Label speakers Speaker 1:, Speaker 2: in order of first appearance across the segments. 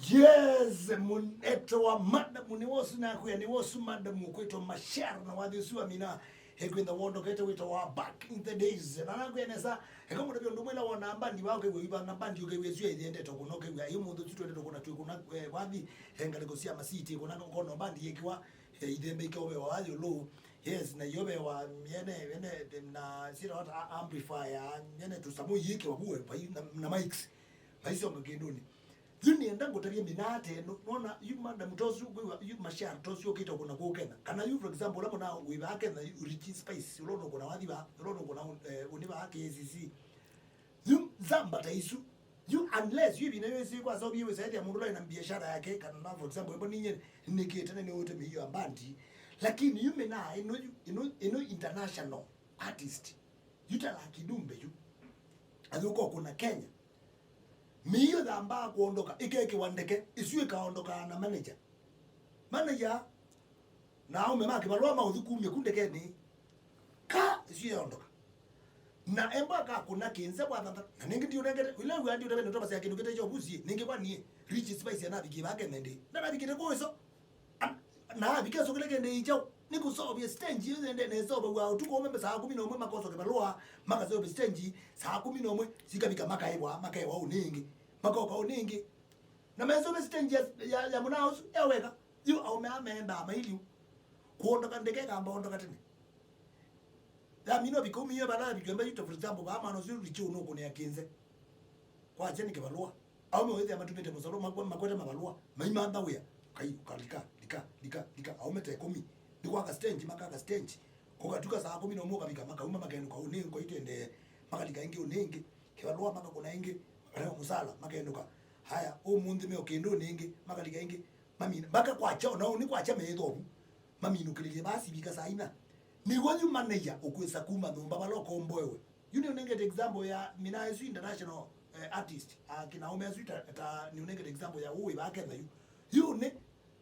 Speaker 1: Yes, muneto wa madam ni wosu na kuya ni wosu madam kwito mashar na wadhisu amina hekwenda wondo kete wito wa back in the days na nakuya nesa hekamu nabyo ndumwela wana ambandi wake wiba ngambandi uke wezu yende to kunoke ya yumu ndo tutu ndo kuna tukuna wadhi hengale gosia masiti kuna kono bandi yekiwa idembe ikowe wa wali lo yes na yobe wa yene na sira hata amplifier yene tusamu yiki wabuwe pa na mics baiso ngakendoni yuni endango tabia minate nona yu madam tosu yu mashar tosu okito kuna kokena kana yu for example lamo na we back na rich space ulono kuna wadiba ulono kuna uniba hake ACC yu zamba taisu you unless you binayo si kwa sababu yewe zaidi ya mundu ina biashara yake kana for example ebo ninye nikitana ni wote miyo ambandi lakini yu mena ino international artist yutala kidumbe yu azuko kuna Kenya miyo dhamba kuondoka ikeke wandeke isiwe kaondoka na manager na umema kibarua maudhuku mekunde ni ka isiwe ondoka na emba ka kuna kinze kwa thanda na ningi ndio ngere ile wandi utabe ndo basi yakinu kete chobuzi ningi kwa ni rich spice yana biki bage nende na biki ko so na biki so kile nde icho niku so bi stage nende ne so ba tuko membe saa 11 makoso kibarua maka so bi stage saa 11 sikabika makaiwa uningi makoka uningi na meso be stage ya munaus yaweka yu au memba maili kuondoka ndeke kamba ondoka tene ya mino bikomi yo bana bijomba yuto for example ba mano zuru richo no kone yakinze kwa jeni ke balua au mwezi amatumete musalo makwete mabalua maimanda we kai kalika au mete komi ndikwa ka stage makaka stage kokatuka saa 10 no moka bika makauma mageno kwa uningi kwa itende makalika ingi uningi ke balua maka kuna ingi leo musala makenduka haya umundi me okendo ningi makalika ingi mamina baka kwacha na uni kwacha medo maminu kilile basi bika saina ni wanyu manager okwesa kuma ndo baloko mboewe you know nengete example ya Mwaisye international artist kina Mwaisye ta ni nengete example ya uwe bake na you ne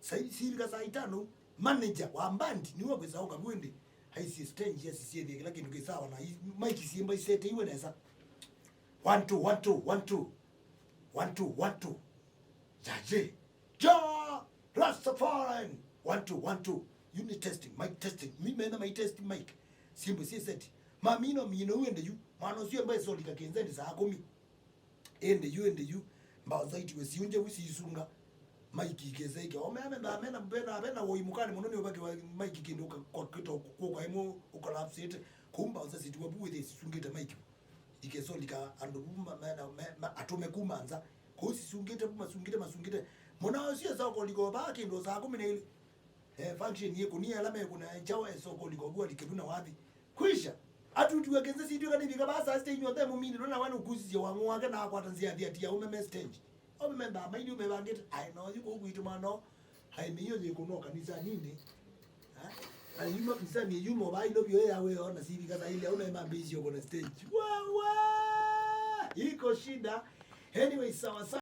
Speaker 1: sai bika saitano manager wa mbandi ni wakwesa okamwende haisi stage ya sisi de kila kintu kisawa na mike simba isete iwe nesa 1 2 jaje ja Rastafari 1 2 unit testing mic testing mimena my testing mic simbo si set mamino mino wende yu mano sio mbaye so likakenze saa 10 ende yu mbao zaidi wesi unje wisisunga mic ikeze ike amena mbena woimukani mononi obake wa mic kinduka kwa kito kwa emo ukolapse kumba uzasi tuwabuwe sungeta mic ikeso lika andobuma atume kumanza kosi sungete masungete mona sio zako liko baki ndo saa 10 function yeko ni alama yeko na kyau esoko liko bwa likiruna wapi kwisha atutuwekeze situ kani bika basa stage yote mumini nona wanu kuziye wangu wake na kwa tanzia dia umeme stage umemba maili umebangeta I know yuko kuitu mano haimiyo yeko no kanisa nini ayuma msani yumo bailo byo yawe ona sibi kaza ile una mambizi yoko na stage wa iko shida anyway sawa.